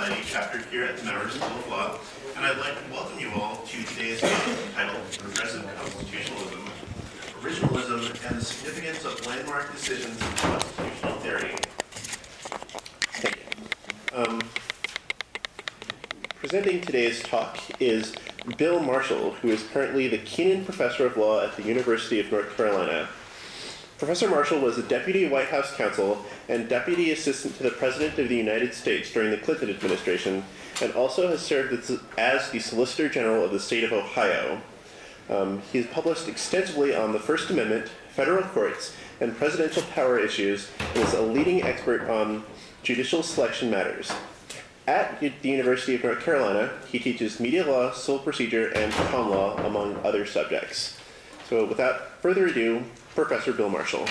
Society chapter here at the Maverick School of Law, and I'd like to welcome you all to today's talk entitled Progressive Constitutionalism, Originalism, and the Significance of Landmark Decisions in Constitutional Theory. Presenting today's talk is Bill Marshall, who is currently the Keenan Professor of Law at the University of North Carolina. Professor Marshall was a Deputy White House Counsel and Deputy Assistant to the President of the United States during the Clinton administration, and also has served as the Solicitor General of the state of Ohio. He has published extensively on the First Amendment, federal courts, and presidential power issues, and is a leading expert on judicial selection matters. At the University of North Carolina, he teaches media law, civil procedure, and common law, among other subjects. So without further ado, Professor Bill Marshall.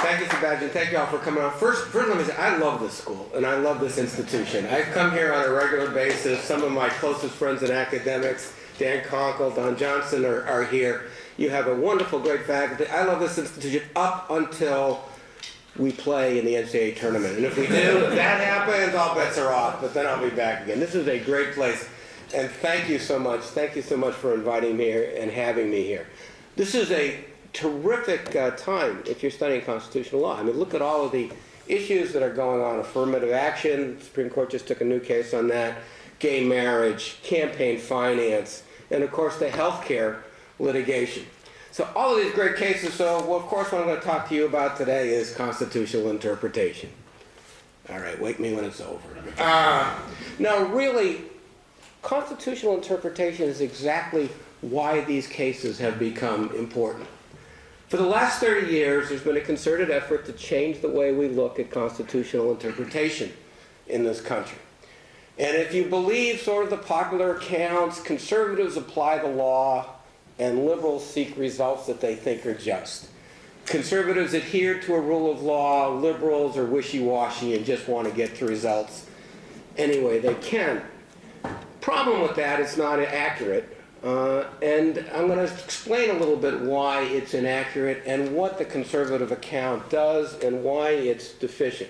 Thank you, Sebastian. Thank you all for coming out. First, let me say, I love this school, and I love this institution. I come here on a regular basis. Some of my closest friends and academics, Dan Conkle, Don Johnson, are here. You have a wonderful, great faculty. I love this institution up until we play in the NCAA tournament. And if we do, if that happens, all bets are off, but then I'll be back again. This is a great place. And thank you so much. Thank you so much for inviting me here and having me here. This is a terrific time if you're studying constitutional law. I mean, look at all of the issues that are going on. Affirmative action, the Supreme Court just took a new case on that, gay marriage, campaign finance, and of course the healthcare litigation. So all of these great cases. So, well, of course, what I'm going to talk to you about today is constitutional interpretation. All right, wake me when it's over. Now, really, constitutional interpretation is exactly why these cases have become important. For the last 30 years, there's been a concerted effort to change the way we look at constitutional interpretation in this country. And if you believe sort of the popular accounts, conservatives apply the law and liberals seek results that they think are just. Conservatives adhere to a rule of law, liberals are wishy-washy and just want to get to results any way they can. Problem with that, it's not accurate, and I'm going to explain a little bit why it's inaccurate and what the conservative account does and why it's deficient.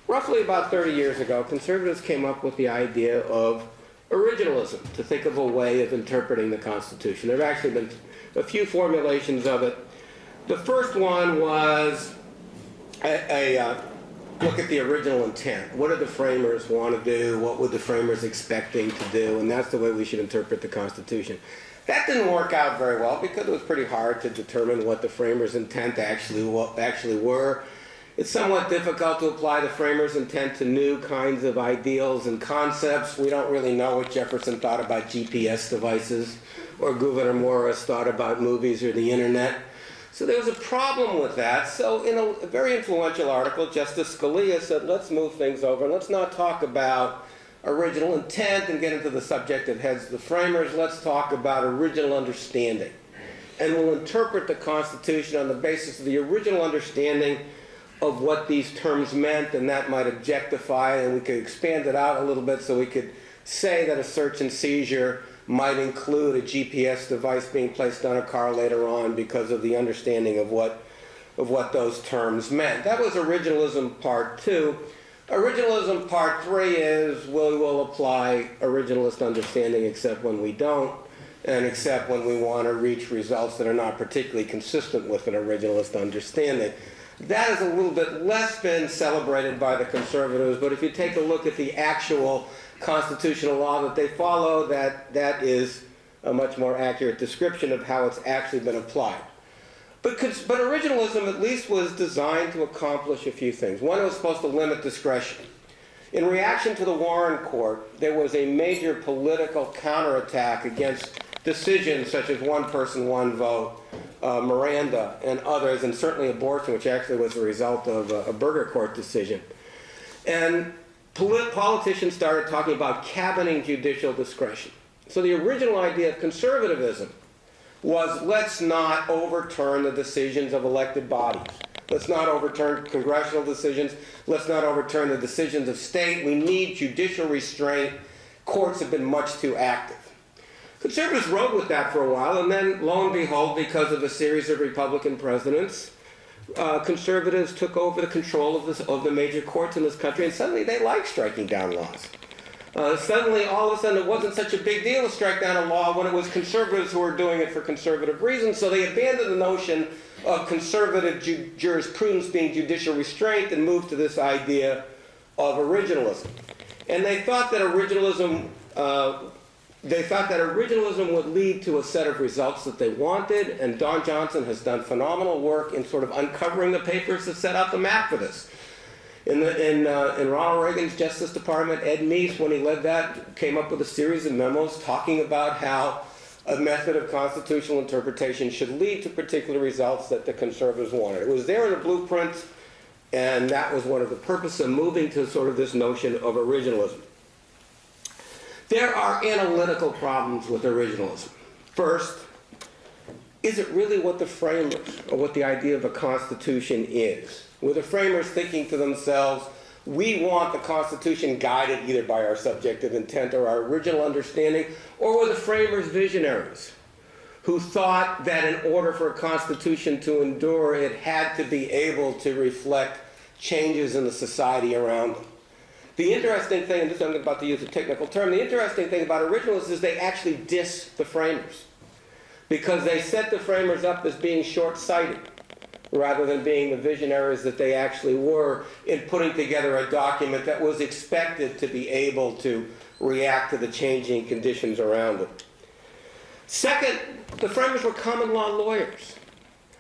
Roughly about 30 years ago, conservatives came up with the idea of originalism, to think of a way of interpreting the Constitution. There have actually been a few formulations of it. The first one was look at the original intent. What did the framers want to do? What were the framers expecting to do? And that's the way we should interpret the Constitution. That didn't work out very well because it was pretty hard to determine what the framers' intent actually were. It's somewhat difficult to apply the framers' intent to new kinds of ideals and concepts. We don't really know what Jefferson thought about GPS devices or Gouverneur Morris thought about movies or the internet. So there was a problem with that. So in a very influential article, Justice Scalia said, let's move things over and let's not talk about original intent and get into the subject that heads the framers. Let's talk about original understanding. And we'll interpret the Constitution on the basis of the original understanding of what these terms meant, and that might objectify, and we could expand it out a little bit so we could say that a search and seizure might include a GPS device being placed on a car later on because of the understanding of what those terms meant. That was originalism part 2. Originalism part 3 is we will apply originalist understanding except when we don't, and except when we want to reach results that are not particularly consistent with an originalist understanding. That has a little bit less been celebrated by the conservatives, but if you take a look at the actual constitutional law that they follow, that is a much more accurate description of how it's actually been applied. But originalism at least was designed to accomplish a few things. One, it was supposed to limit discretion. In reaction to the Warren Court, there was a major political counterattack against decisions such as one person, one vote, Miranda, and others, and certainly abortion, which actually was a result of a Burger Court decision. And politicians started talking about cabining judicial discretion. So the original idea of conservatism was let's not overturn the decisions of elected bodies. Let's not overturn congressional decisions. Let's not overturn the decisions of state. We need judicial restraint. Courts have been much too active. Conservatives rode with that for a while, and then, lo and behold, because of a series of Republican presidents, conservatives took over the control of the major courts in this country, and suddenly they like striking down laws. Suddenly, all of a sudden, it wasn't such a big deal to strike down a law when it was conservatives who were doing it for conservative reasons, so they abandoned the notion of conservative jurisprudence being judicial restraint and moved to this idea of originalism. And they thought that originalism would lead to a set of results that they wanted, and Don Johnson has done phenomenal work in sort of uncovering the papers that set out the map for this. In Ronald Reagan's Justice Department, Ed Meese, when he led that, came up with a series of memos talking about how a method of constitutional interpretation should lead to particular results that the conservatives wanted. It was there in the blueprint, and that was one of the purposes of moving to sort of this notion of originalism. There are analytical problems with originalism. First, is it really what the framers, or what the idea of a constitution is? Were the framers thinking to themselves, we want the Constitution guided either by our subjective intent or our original understanding, or were the framers visionaries who thought that in order for a Constitution to endure, it had to be able to reflect changes in the society around them? The interesting thing, and this I'm about to use a technical term, the interesting thing about originalists is they actually diss the framers, because they set the framers up as being short-sighted rather than being the visionaries that they actually were in putting together a document that was expected to be able to react to the changing conditions around it. Second, the framers were common law lawyers.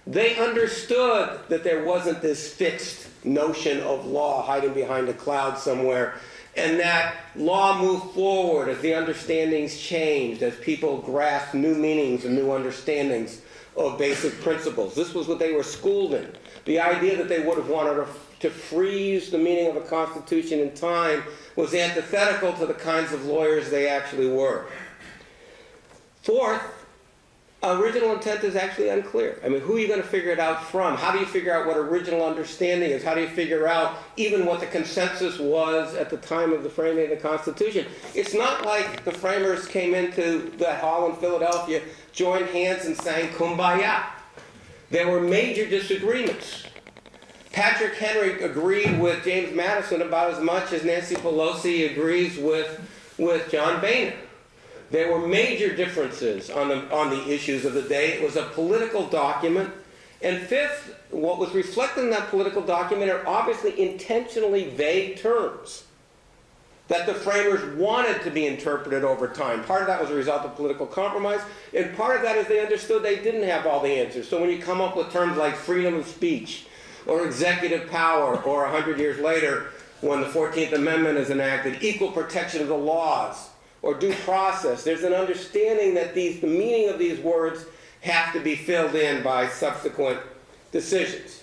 They understood that there wasn't this fixed notion of law hiding behind a cloud somewhere, and that law moved forward as the understandings changed, as people grasped new meanings and new understandings of basic principles. This was what they were schooled in. The idea that they would have wanted to freeze the meaning of a constitution in time was antithetical to the kinds of lawyers they actually were. Fourth, original intent is actually unclear. I mean, who are you going to figure it out from? How do you figure out what original understanding is? How do you figure out even what the consensus was at the time of the framing of the Constitution? It's not like the framers came into that hall in Philadelphia, joined hands and sang Kumbaya. There were major disagreements. Patrick Henry agreed with James Madison about as much as Nancy Pelosi agrees with John Boehner. There were major differences on the issues of the day. It was a political document. And fifth, what was reflected in that political document are obviously intentionally vague terms that the framers wanted to be interpreted over time. Part of that was a result of political compromise, and part of that is they understood they didn't have all the answers. So when you come up with terms like freedom of speech, or executive power, or 100 years later, when the 14th Amendment is enacted, equal protection of the laws, or due process, there's an understanding that the meaning of these words have to be filled in by subsequent decisions.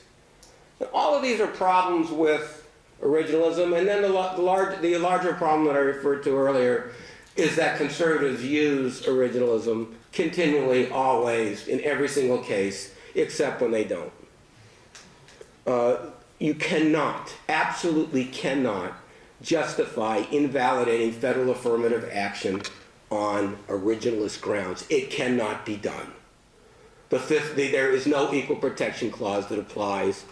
And all of these are problems with originalism, and then the larger problem that I referred to earlier is that conservatives use originalism continually, always, in every single case, except when they don't. You cannot, absolutely cannot, justify invalidating federal affirmative action on originalist grounds. It cannot be done. There is no equal protection clause that applies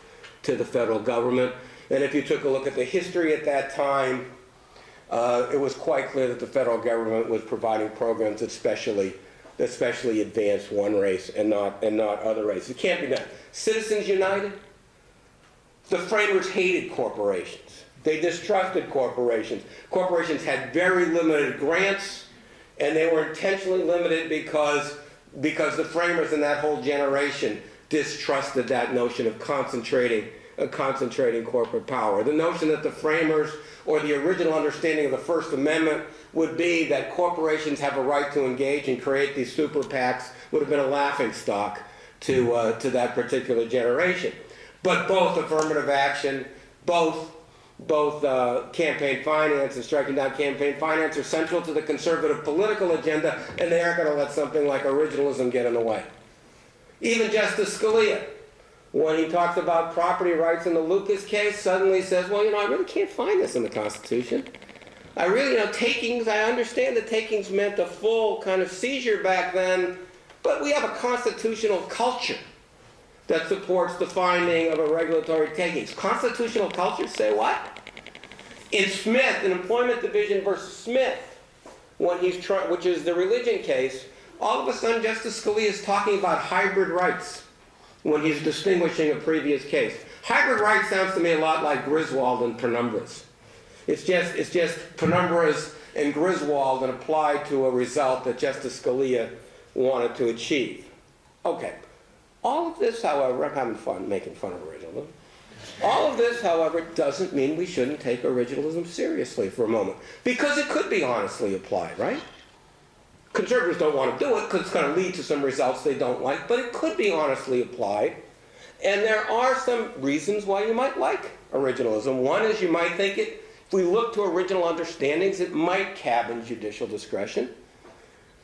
to the federal government. And if you took a look at the history at that time, it was quite clear that the federal government was providing programs that specially advanced one race and not other races. It can't be done. Citizens United, the framers hated corporations. They distrusted corporations. Corporations had very limited grants, and they were intentionally limited because the framers in that whole generation distrusted that notion of concentrating corporate power. The notion that the framers, or the original understanding of the First Amendment, would be that corporations have a right to engage and create these super PACs would have been a laughingstock to that particular generation. But both affirmative action, both campaign finance and striking down campaign finance are central to the conservative political agenda, and they aren't going to let something like originalism get in the way. Even Justice Scalia, when he talks about property rights in the Lucas case, suddenly says, well, I really can't find this in the Constitution. Takings, I understand that takings meant a full kind of seizure back then, but we have a constitutional culture that supports the finding of a regulatory takings. Constitutional cultures say what? In Smith, in Employment Division versus Smith, when he's which is the religion case, all of a sudden Justice Scalia is talking about hybrid rights when he's distinguishing a previous case. Hybrid rights sounds to me a lot like Griswold and penumbras. It's just penumbras and Griswold and applied to a result that Justice Scalia wanted to achieve. Okay. All of this, however, I'm having fun making fun of originalism. All of this, however, doesn't mean we shouldn't take originalism seriously for a moment. Because it could be honestly applied, right? Conservatives don't want to do it because it's going to lead to some results they don't like, but it could be honestly applied. And there are some reasons why you might like originalism. One is you might think if we look to original understandings, it might cabin judicial discretion.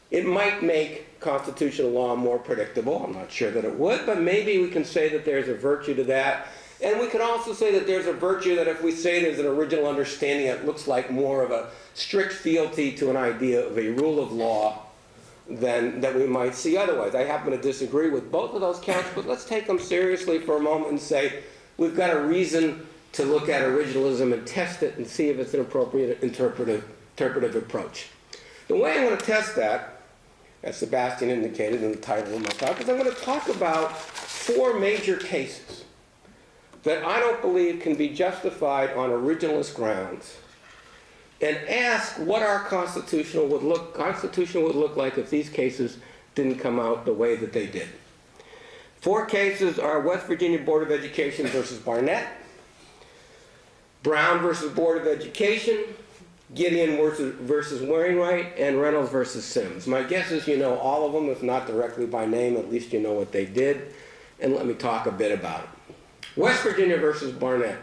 It might make constitutional law more predictable. I'm not sure that it would, but maybe we can say that there's a virtue to that. And we could also say that there's a virtue that if we say there's an original understanding that looks like more of a strict fealty to an idea of a rule of law than that we might see otherwise. I happen to disagree with both of those counts, but let's take them seriously for a moment and say we've got a reason to look at originalism and test it and see if it's an appropriate interpretive approach. The way I'm going to test that, as Sebastian indicated in the title of my talk, is I'm going to talk about 4 major cases that I don't believe can be justified on originalist grounds, and ask what our Constitution would look like if these cases didn't come out the way that they did. 4 cases are West Virginia Board of Education versus Barnett, Brown versus Board of Education, Gideon versus Wainwright, and Reynolds versus Sims. My guess is you know all of them, if not directly by name, at least you know what they did, and let me talk a bit about it. West Virginia versus Barnett,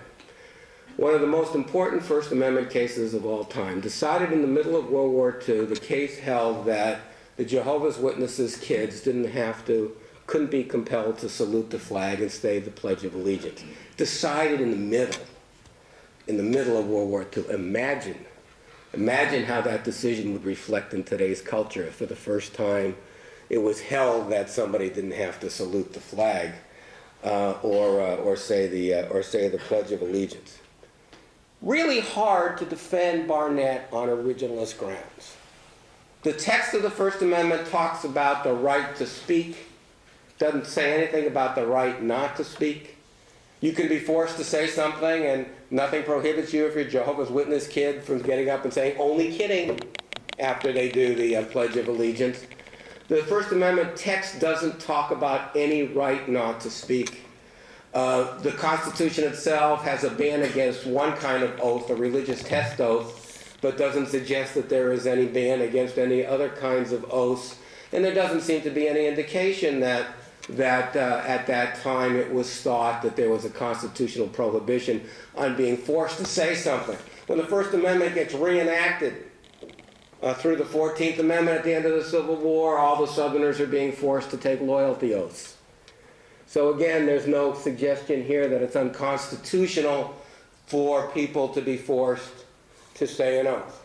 one of the most important First Amendment cases of all time. Decided in the middle of World War II, the case held that the Jehovah's Witnesses kids couldn't be compelled to salute the flag and say the Pledge of Allegiance. Decided in the middle of World War II. Imagine how that decision would reflect in today's culture if for the first time it was held that somebody didn't have to salute the flag or say the Pledge of Allegiance. Really hard to defend Barnett on originalist grounds. The text of the First Amendment talks about the right to speak, doesn't say anything about the right not to speak. You can be forced to say something and nothing prohibits you if you're a Jehovah's Witness kid from getting up and saying, "Only kidding," after they do the Pledge of Allegiance. The First Amendment text doesn't talk about any right not to speak. The Constitution itself has a ban against one kind of oath, a religious test oath, but doesn't suggest that there is any ban against any other kinds of oaths. And there doesn't seem to be any indication that at that time it was thought that there was a constitutional prohibition on being forced to say something. When the First Amendment gets reenacted through the 14th Amendment at the end of the Civil War, all the Southerners are being forced to take loyalty oaths. So again, there's no suggestion here that it's unconstitutional for people to be forced to say an oath.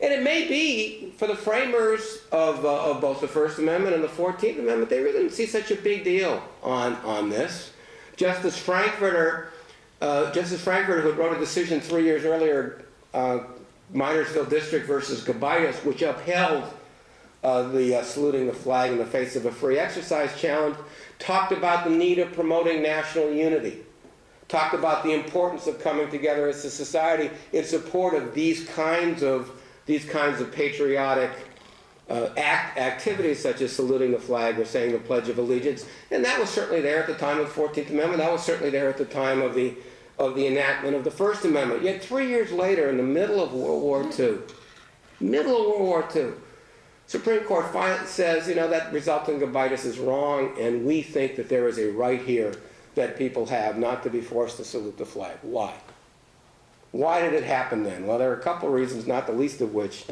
And it may be, for the framers of both the First Amendment and the 14th Amendment, they really didn't see such a big deal on this. Justice Frankfurter, who wrote a decision 3 years earlier, Minersville District versus Gobias, which upheld the saluting the flag in the face of a free exercise challenge, talked about the need of promoting national unity, talked about the importance of coming together as a society in support of these kinds of patriotic activities such as saluting the flag or saying the Pledge of Allegiance. And that was certainly there at the time of the 14th Amendment. That was certainly there at the time of the enactment of the First Amendment. Yet 3 years later, in the middle of World War II, Supreme Court finally says, that result in Gobitis is wrong, and we think that there is a right here that people have not to be forced to salute the flag. Why? Why did it happen then? Well, there are a couple of reasons, not the least of which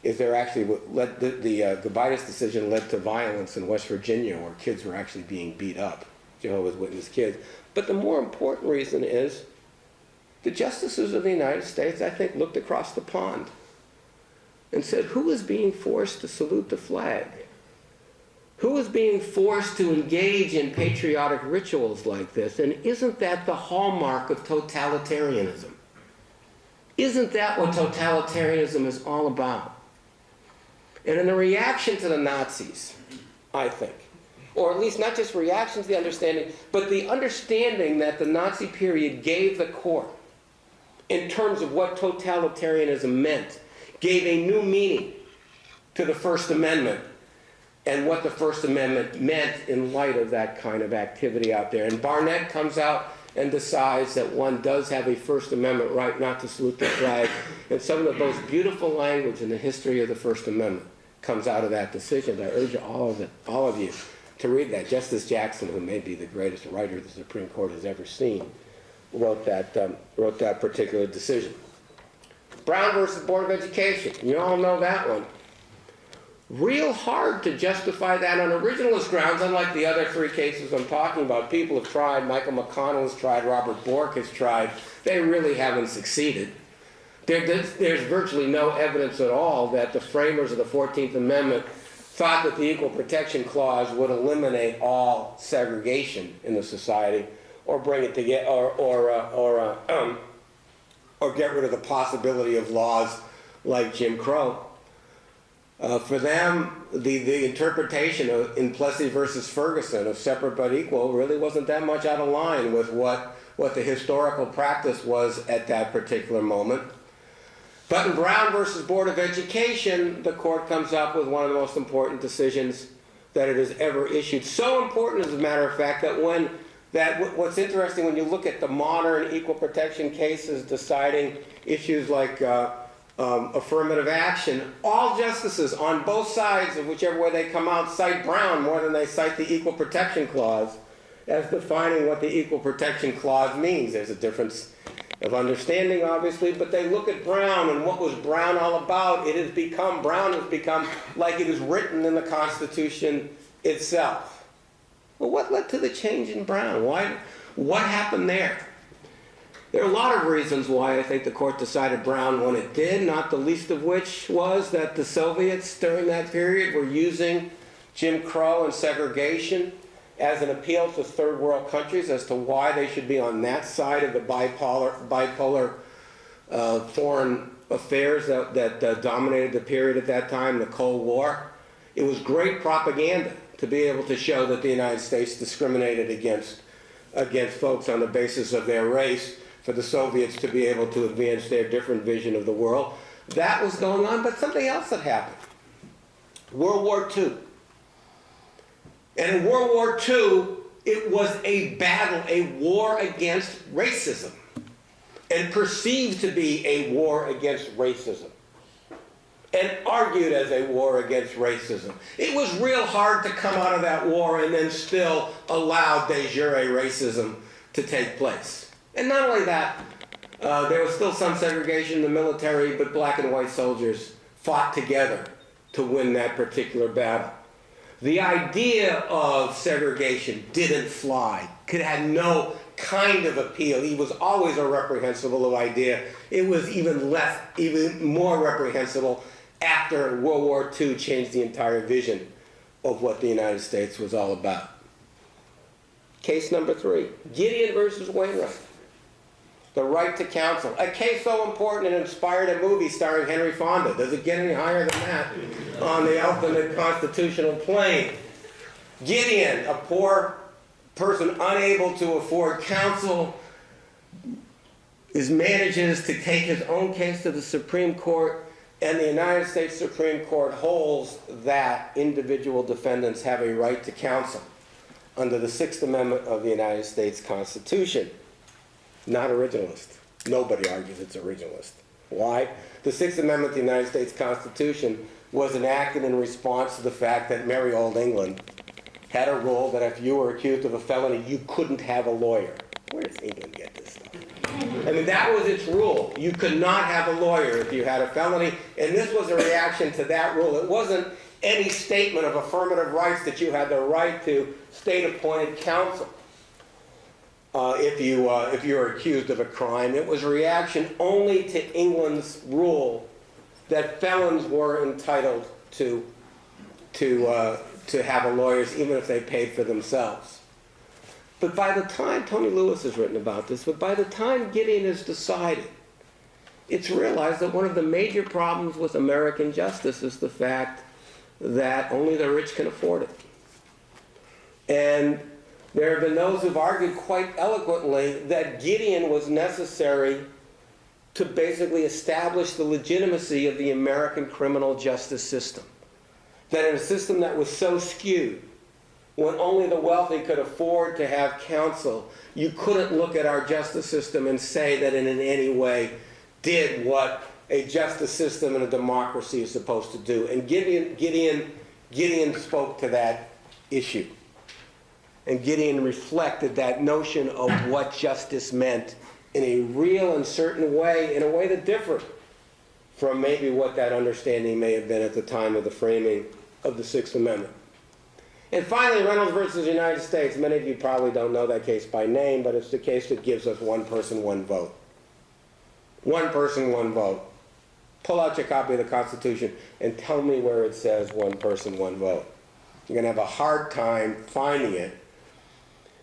is there actually the Gobitis decision led to violence in West Virginia where kids were actually being beat up, Jehovah's Witness kids. But the more important reason is the justices of the United States, I think, looked across the pond and said, who is being forced to salute the flag? Who is being forced to engage in patriotic rituals like this? And isn't that the hallmark of totalitarianism? Isn't that what totalitarianism is all about? And in the reaction to the Nazis, I think, or at least not just reaction to the understanding, but the understanding that the Nazi period gave the court in terms of what totalitarianism meant, gave a new meaning to the First Amendment and what the First Amendment meant in light of that kind of activity out there. And Barnett comes out and decides that one does have a First Amendment right not to salute the flag. And some of the most beautiful language in the history of the First Amendment comes out of that decision. I urge all of you to read that. Justice Jackson, who may be the greatest writer the Supreme Court has ever seen, wrote that particular decision. Brown versus Board of Education. You all know that one. Real hard to justify that on originalist grounds, unlike the other three cases I'm talking about. People have tried, Michael McConnell has tried, Robert Bork has tried. They really haven't succeeded. There's virtually no evidence at all that the framers of the 14th Amendment thought that the Equal Protection Clause would eliminate all segregation in the society or bring it to get, or get rid of the possibility of laws like Jim Crow. For them, the interpretation in Plessy versus Ferguson of separate but equal really wasn't that much out of line with what the historical practice was at that particular moment. But in Brown versus Board of Education, the court comes up with one of the most important decisions that it has ever issued. So important, as a matter of fact, what's interesting when you look at the modern equal protection cases deciding issues like affirmative action, all justices on both sides of whichever way they come out cite Brown more than they cite the Equal Protection Clause as defining what the Equal Protection Clause means. There's a difference of understanding, obviously, but they look at Brown and what was Brown all about. Brown has become like it is written in the Constitution itself. Well, what led to the change in Brown? What happened there? There are a lot of reasons why I think the court decided Brown when it did, not the least of which was that the Soviets during that period were using Jim Crow and segregation as an appeal to third world countries as to why they should be on that side of the bipolar foreign affairs that dominated the period at that time, the Cold War. It was great propaganda to be able to show that the United States discriminated against folks on the basis of their race, for the Soviets to be able to advance their different vision of the world. That was going on, but something else had happened. World War II. And in World War II, it was a battle, a war against racism, and perceived to be a war against racism, and argued as a war against racism. It was real hard to come out of that war and then still allow de jure racism to take place. And not only that, there was still some segregation in the military, but black and white soldiers fought together to win that particular battle. The idea of segregation didn't fly. It had no kind of appeal. It was always a reprehensible idea. It was even more reprehensible after World War II changed the entire vision of what the United States was all about. Case number 3, Gideon versus Wainwright. The right to counsel. A case so important it inspired a movie starring Henry Fonda. Does it get any higher than that on the ultimate constitutional plane? Gideon, a poor person unable to afford counsel, manages to take his own case to the Supreme Court, and the United States Supreme Court holds that individual defendants have a right to counsel under the Sixth Amendment of the United States Constitution. Not originalist. Nobody argues it's originalist. Why? The Sixth Amendment of the United States Constitution was enacted in response to the fact that merry old England had a rule that if you were accused of a felony, you couldn't have a lawyer. Where does England get this stuff? I mean, that was its rule. You could not have a lawyer if you had a felony, and this was a reaction to that rule. It wasn't any statement of affirmative rights that you had the right to state-appointed counsel. If you were accused of a crime. It was a reaction only to England's rule that felons were entitled to to have lawyers even if they paid for themselves. But by the time, Tony Lewis has written about this, but by the time Gideon is decided, it's realized that one of the major problems with American justice is the fact that only the rich can afford it. And there have been those who've argued quite eloquently that Gideon was necessary to basically establish the legitimacy of the American criminal justice system. That in a system that was so skewed, when only the wealthy could afford to have counsel, you couldn't look at our justice system and say that it in any way did what a justice system and a democracy is supposed to do. And Gideon spoke to that issue. And Gideon reflected that notion of what justice meant in a real and certain way, in a way that differed from maybe what that understanding may have been at the time of the framing of the Sixth Amendment. And finally, Reynolds versus United States. Many of you probably don't know that case by name, but it's the case that gives us one person, one vote. One person, one vote. Pull out your copy of the Constitution and tell me where it says one person, one vote. You're going to have a hard time finding it.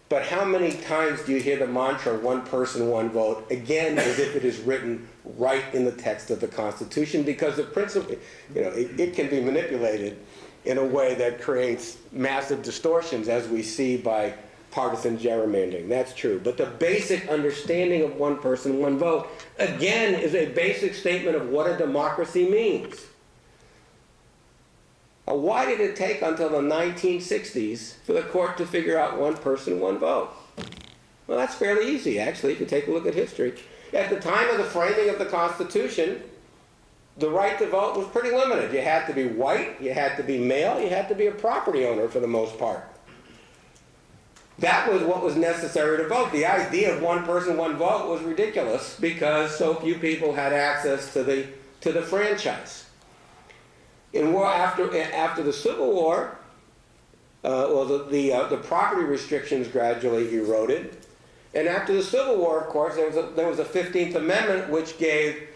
But how many times do you hear the mantra, one person, one vote, again, as if it is written right in the text of the Constitution? Because the principle, it can be manipulated in a way that creates massive distortions, as we see by partisan gerrymandering. That's true. But the basic understanding of one person, one vote, again, is a basic statement of what a democracy means. Why did it take until the 1960s for the court to figure out one person, one vote? Well, that's fairly easy, actually, if you take a look at history. At the time of the framing of the Constitution, the right to vote was pretty limited. You had to be white, you had to be male, you had to be a property owner for the most part. That was what was necessary to vote. The idea of one person, one vote was ridiculous because so few people had access to the franchise. After the Civil War, the property restrictions gradually eroded, and after the Civil War, of course, there was a 15th Amendment which gave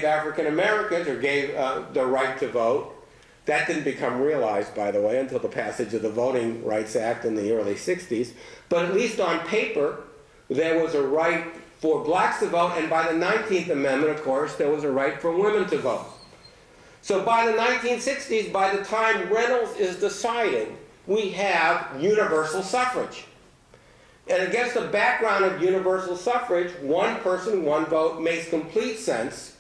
African Americans or gave the right to vote. That didn't become realized, by the way, until the passage of the Voting Rights Act in the early 60s. But at least on paper, there was a right for blacks to vote, and by the 19th Amendment, of course, there was a right for women to vote. So by the 1960s, by the time Reynolds is decided, we have universal suffrage. And against the background of universal suffrage, one person, one vote makes complete sense,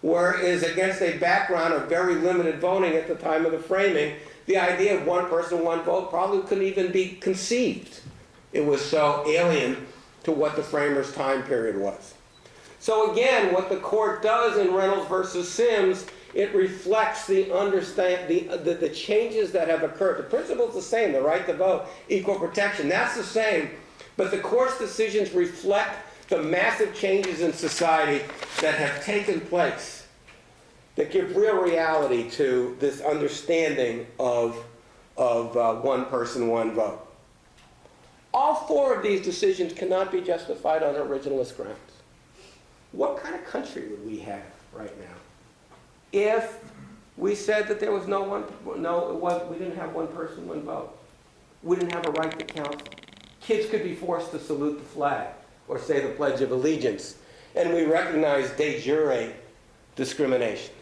whereas against a background of very limited voting at the time of the framing, the idea of one person, one vote probably couldn't even be conceived. It was so alien to what the framers' time period was. So again, what the court does in Reynolds versus Sims, it reflects the changes that have occurred. The principle is the same, the right to vote, equal protection, that's the same. But the court's decisions reflect the massive changes in society that have taken place that give real reality to this understanding of one person, one vote. All four of these decisions cannot be justified on originalist grounds. What kind of country would we have right now if we said that there was we didn't have one person, one vote? We didn't have a right to counsel. Kids could be forced to salute the flag or say the Pledge of Allegiance, and we recognized de jure discrimination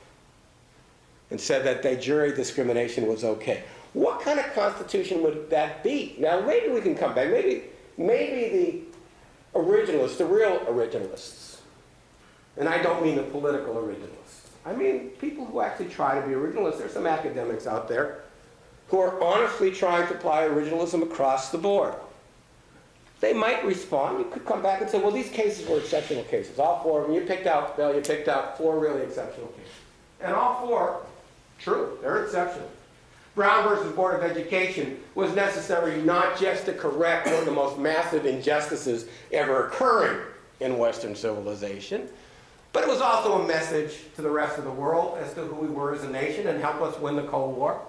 and said that de jure discrimination was okay. What kind of constitution would that be? Now, maybe we can come back. Maybe the originalists, the real originalists, and I don't mean the political originalists. I mean people who actually try to be originalists. There's some academics out there who are honestly trying to apply originalism across the board. They might respond. You could come back and say, well, these cases were exceptional cases. All four of them. You picked out four really exceptional cases. And all four, true, they're exceptional. Brown versus Board of Education was necessary not just to correct one of the most massive injustices ever occurring in Western civilization, but it was also a message to the rest of the world as to who we were as a nation and help us win the Cold War.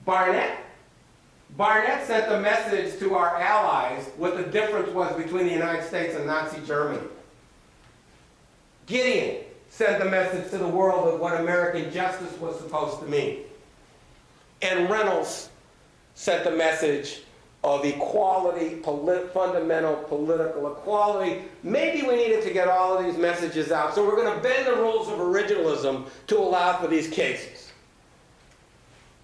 Barnett sent the message to our allies what the difference was between the United States and Nazi Germany. Gideon sent the message to the world of what American justice was supposed to mean. And Reynolds sent the message of equality, fundamental political equality. Maybe we needed to get all of these messages out, so we're going to bend the rules of originalism to allow for these cases.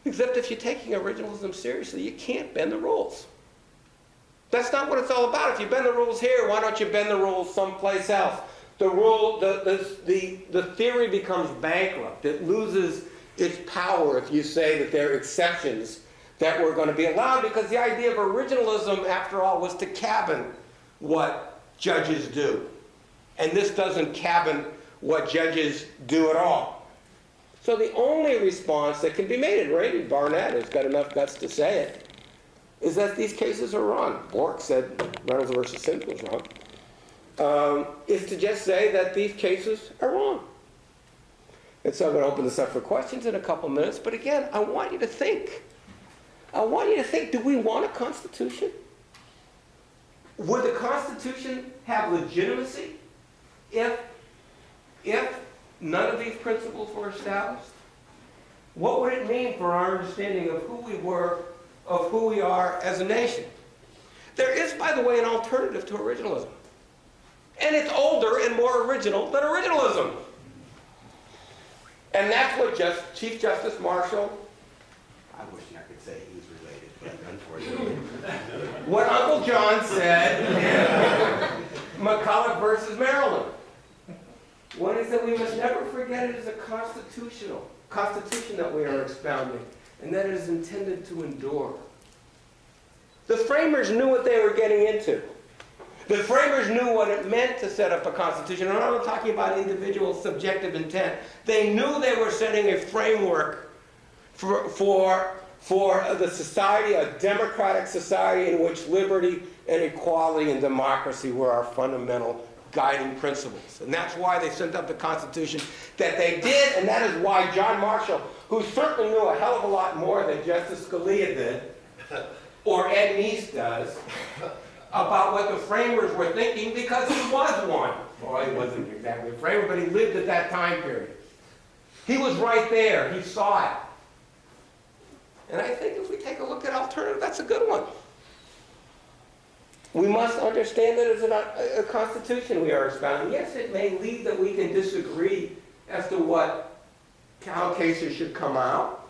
Except if you're taking originalism seriously, you can't bend the rules. That's not what it's all about. If you bend the rules here, why don't you bend the rules someplace else? The theory becomes bankrupt. It loses its power if you say that there are exceptions that were going to be allowed, because the idea of originalism, after all, was to cabin what judges do. And this doesn't cabin what judges do at all. So the only response that can be made, and Randy Barnett has got enough guts to say it, is that these cases are wrong. Bork said Reynolds versus Sims was wrong. Is to just say that these cases are wrong. And so I'm going to open this up for questions in a couple minutes. But again, I want you to think. I want you to think, do we want a Constitution? Would the Constitution have legitimacy if none of these principles were established? What would it mean for our understanding of who we were, of who we are as a nation? There is, by the way, an alternative to originalism. And it's older and more original than originalism. And that's what Chief Justice Marshall, I wish I could say he's related, but unfortunately, what Uncle John said in McCulloch versus Maryland, when he said we must never forget it is a constitution that we are expounding, and that it is intended to endure. The framers knew what they were getting into. The framers knew what it meant to set up a constitution. And I'm not talking about individual subjective intent. They knew they were setting a framework for the society, a democratic society in which liberty and equality and democracy were our fundamental guiding principles. And that's why they sent up the Constitution that they did, and that is why John Marshall, who certainly knew a hell of a lot more than Justice Scalia did, or Ed Meese does, about what the framers were thinking, because he was one. Well, he wasn't exactly a framer, but he lived at that time period. He was right there. He saw it. And I think if we take a look at alternative, that's a good one. We must understand that it's a constitution we are expounding. Yes, it may lead that we can disagree as to how cases should come out.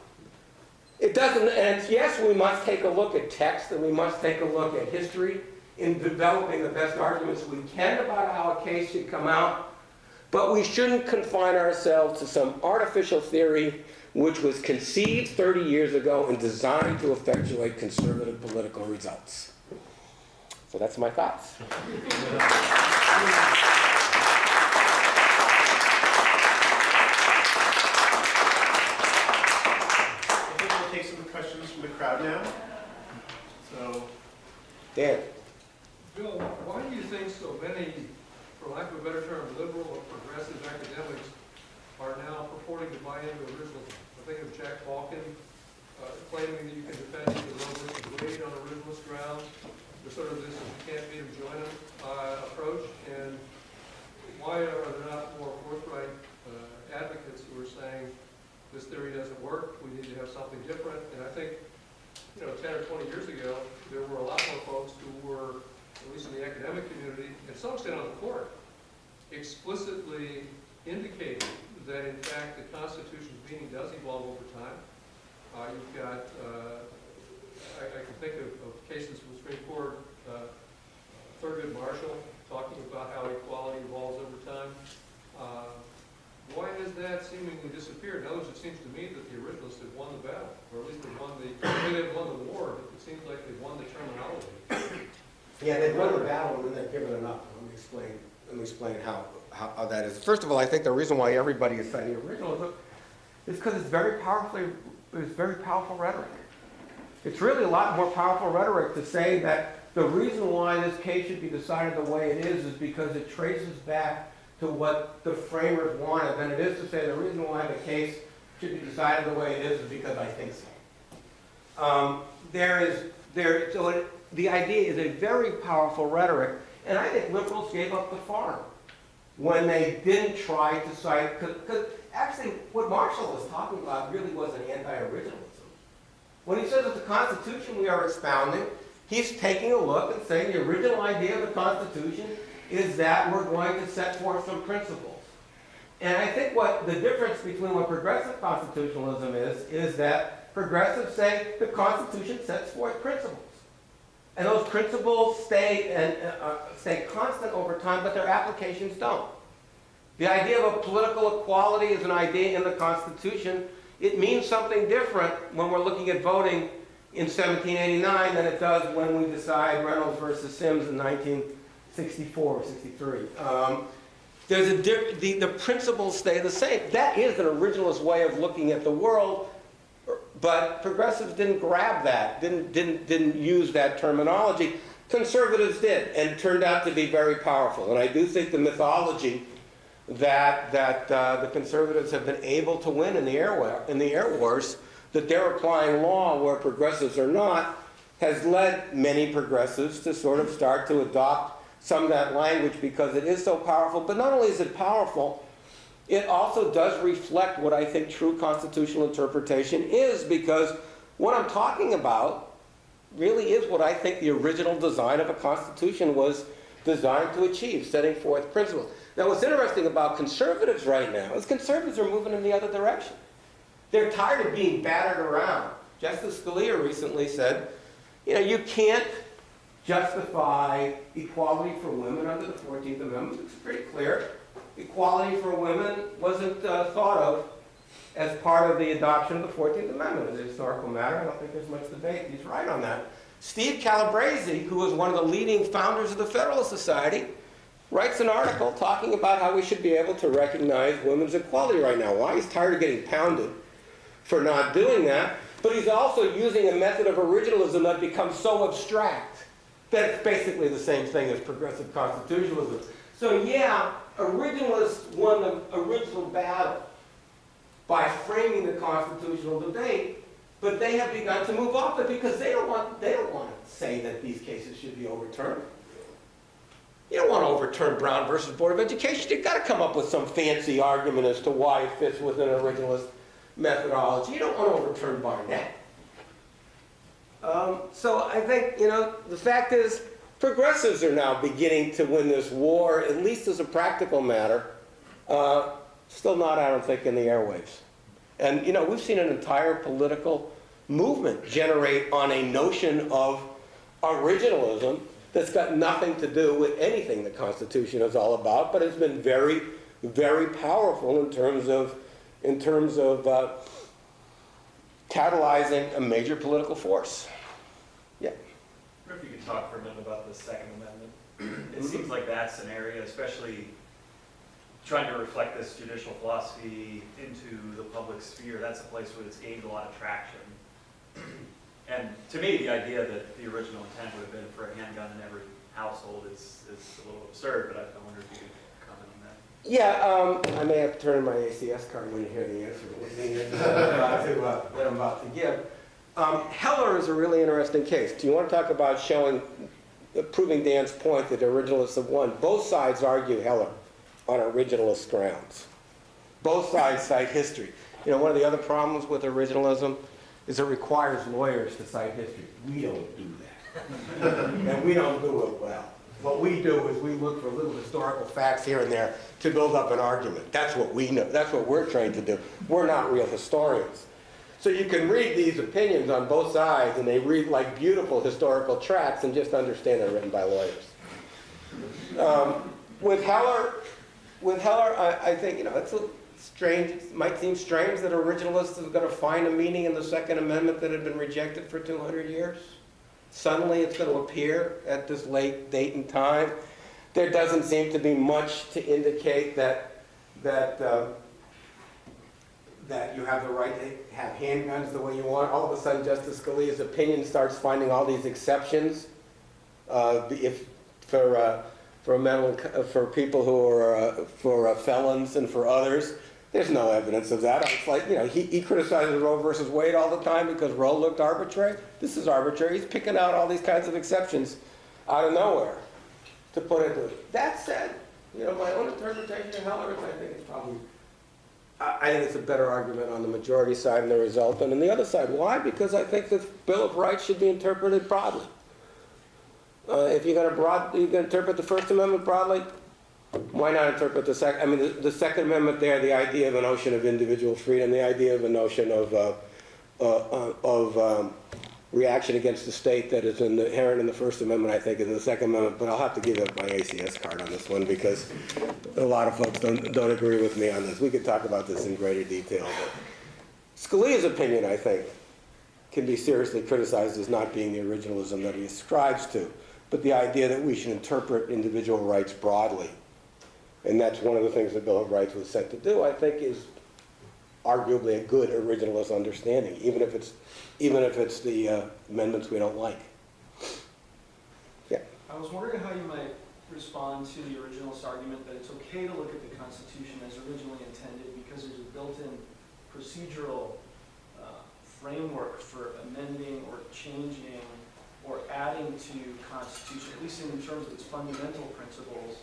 It doesn't, and yes, we must take a look at text, and we must take a look at history in developing the best arguments we can about how a case should come out. But we shouldn't confine ourselves to some artificial theory which was conceived 30 years ago and designed to effectuate conservative political results. So that's my thoughts. I think we'll take some questions from the crowd now. So, Dan. Bill, why do you think so many, for lack of a better term, liberal or progressive academics are now purporting to buy into originalism? I think of Jack Balkin claiming that you can defend the low grade on originalist grounds. There's sort of this "you can't beat them, join them" approach. And why are there not more forthright advocates who are saying this theory doesn't work, we need to have something different? And I think, 10 or 20 years ago, there were a lot more folks who were, at least in the academic community, and to some extent on the court, explicitly indicating that in fact the Constitution's meaning does evolve over time. You've got, I can think of cases from the Supreme Court, Thurgood Marshall talking about how equality evolves over time. Why has that seemingly disappeared? In other words, it seems to me that the originalists have won the battle, or at least they've won the war, but it seems like they've won the terminology. Yeah, they've won the battle and then they've given it up. Let me explain how that is. First of all, I think the reason why everybody is citing originalism is because it's very powerful rhetoric. It's really a lot more powerful rhetoric to say that the reason why this case should be decided the way it is because it traces back to what the framers wanted than it is to say the reason why the case should be decided the way it is because I think so. So the idea is a very powerful rhetoric, and I think liberals gave up the farm when they didn't try to cite, because actually what Marshall was talking about really wasn't anti-originalism. When he says it's the Constitution we are expounding, he's taking a look and saying the original idea of the Constitution is that we're going to set forth some principles. And I think what the difference between what progressive constitutionalism is that progressives say the Constitution sets forth principles. And those principles stay constant over time, but their applications don't. The idea of a political equality is an idea in the Constitution. It means something different when we're looking at voting in 1789 than it does when we decide Reynolds versus Sims in 1964 or 63. The principles stay the same. That is an originalist way of looking at the world, but progressives didn't grab that, didn't use that terminology. Conservatives did, and it turned out to be very powerful. And I do think the mythology that the conservatives have been able to win in the air wars, that they're applying law where progressives are not, has led many progressives to sort of start to adopt some of that language because it is so powerful. But not only is it powerful, it also does reflect what I think true constitutional interpretation is, because what I'm talking about really is what I think the original design of a constitution was designed to achieve, setting forth principles. Now, what's interesting about conservatives right now is conservatives are moving in the other direction. They're tired of being battered around. Justice Scalia recently said, you can't justify equality for women under the 14th Amendment. It's pretty clear. Equality for women wasn't thought of as part of the adoption of the 14th Amendment as a historical matter. I don't think there's much debate. He's right on that. Steve Calabrese, who was one of the leading founders of the Federalist Society, writes an article talking about how we should be able to recognize women's equality right now. Why? He's tired of getting pounded for not doing that, but he's also using a method of originalism that becomes so abstract that it's basically the same thing as progressive constitutionalism. So yeah, originalists won the original battle by framing the constitutional debate, but they have begun to move off it because they don't want to say that these cases should be overturned. You don't want to overturn Brown versus Board of Education. You've got to come up with some fancy argument as to why it fits within an originalist methodology. You don't want to overturn Barnett. So I think, the fact is, progressives are now beginning to win this war, at least as a practical matter. Still not, I don't think, in the airwaves. And, we've seen an entire political movement generate on a notion of originalism that's got nothing to do with anything the Constitution is all about, but it's been very, very powerful in terms of catalyzing a major political force. Yeah. I wonder if you could talk for a minute about the Second Amendment. It seems like that's an area, especially trying to reflect this judicial philosophy into the public sphere. That's a place where it's gained a lot of traction. And to me, the idea that the original intent would have been for a handgun in every household is a little absurd, but I wonder if you could comment on that. Yeah, I may have to turn in my ACS card when you hear the answer that I'm about to give. Heller is a really interesting case. Do you want to talk about proving Dan's point that the originalists have won? Both sides argue Heller on originalist grounds. Both sides cite history. One of the other problems with originalism is it requires lawyers to cite history. We don't do that. And we don't do it well. What we do is we look for little historical facts here and there to build up an argument. That's what we know. That's what we're trained to do. We're not real historians. So you can read these opinions on both sides, and they read like beautiful historical tracts and just understand they're written by lawyers. With Heller, I think, it's a strange. It might seem strange that originalists are going to find a meaning in the Second Amendment that had been rejected for 200 years. Suddenly it's going to appear at this late date and time. There doesn't seem to be much to indicate that you have the right to have handguns the way you want. All of a sudden, Justice Scalia's opinion starts finding all these exceptions. For people who are for felons and for others, there's no evidence of that. It's like, he criticizes Roe versus Wade all the time because Roe looked arbitrary. This is arbitrary. He's picking out all these kinds of exceptions out of nowhere to put into it. That said, my own interpretation of Heller is I think it's probably I think it's a better argument on the majority side and the result than on the other side. Why? Because I think the Bill of Rights should be interpreted broadly. If you're going to interpret the First Amendment broadly, why not interpret the Second? I mean, the Second Amendment there, the idea of a notion of individual freedom, the idea of a notion of reaction against the state that is inherent in the First Amendment, I think, is in the Second Amendment. But I'll have to give up my ACS card on this one because a lot of folks don't agree with me on this. We could talk about this in greater detail. But Scalia's opinion, I think, can be seriously criticized as not being the originalism that he ascribes to, but the idea that we should interpret individual rights broadly, and that's one of the things the Bill of Rights was set to do, I think is arguably a good originalist understanding, even if it's the amendments we don't like. Yeah. I was wondering how you might respond to the originalist argument that it's okay to look at the Constitution as originally intended because there's a built-in procedural framework for amending or changing or adding to Constitution, at least in terms of its fundamental principles,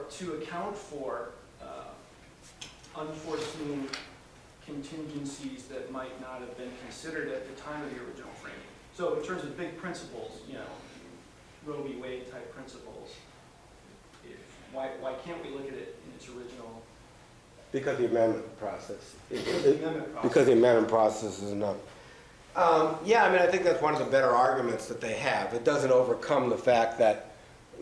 to account for unforeseen contingencies that might not have been considered at the time of the original framing. So in terms of big principles, Roe v. Wade type principles, why can't we look at it in its original? Because the amendment process. Because the amendment process is enough. Yeah, I mean, I think that's one of the better arguments that they have. It doesn't overcome the fact that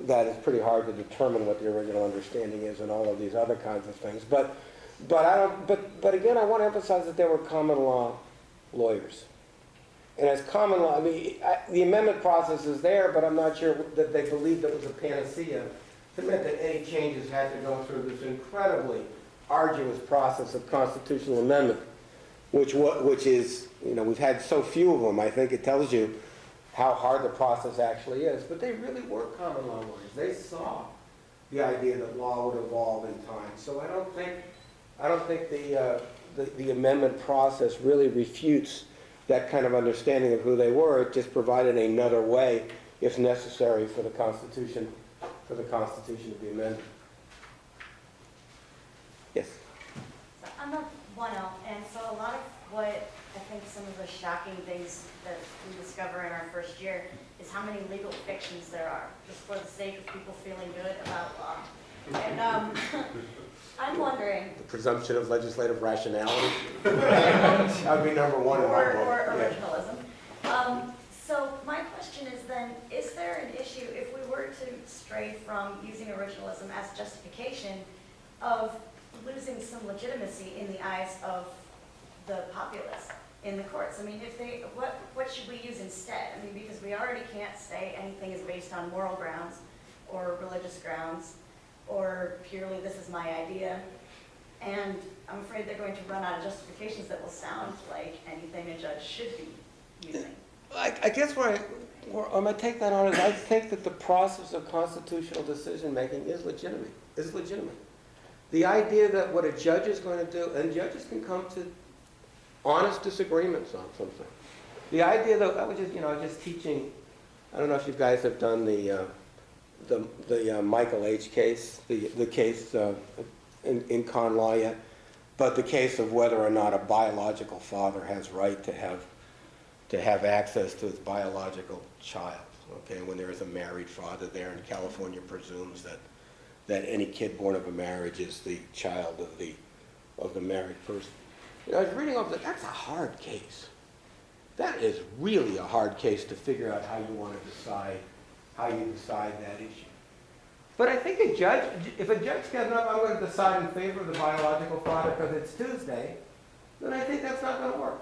it's pretty hard to determine what the original understanding is and all of these other kinds of things. But again, I want to emphasize that there were common law lawyers. And as common law, I mean, the amendment process is there, but I'm not sure that they believed it was a panacea. It meant that any changes had to go through this incredibly arduous process of constitutional amendment, which is, we've had so few of them. I think it tells you how hard the process actually is. But they really were common law lawyers. They saw the idea that law would evolve in time. So I don't think the amendment process really refutes that kind of understanding of who they were. It just provided another way, if necessary, for the Constitution to be amended. Yes. So I'm a 1L, and so a lot of what I think some of the shocking things that we discover in our first year is how many legal fictions there are, just for the sake of people feeling good about law. And I'm wondering. The presumption of legislative rationality. That would be number one in my book. Or originalism. So my question is then, is there an issue if we were to stray from using originalism as justification of losing some legitimacy in the eyes of the populace in the courts? I mean, what should we use instead? I mean, because we already can't say anything is based on moral grounds or religious grounds or purely this is my idea. And I'm afraid they're going to run out of justifications that will sound like anything a judge should be using. I guess where I'm going to take that on is I think that the process of constitutional decision making is legitimate. The idea that what a judge is going to do, and judges can come to honest disagreements on something. The idea that I was just teaching. I don't know if you guys have done the Michael H. case, the case in con law yet, but the case of whether or not a biological father has right to have access to his biological child. Okay, when there is a married father there, and California presumes that any kid born of a marriage is the child of the married person. I was reading over that. That's a hard case. That is really a hard case to figure out how you want to decide that issue. But I think if a judge gets up, I'm going to decide in favor of the biological father because it's Tuesday, then I think that's not going to work.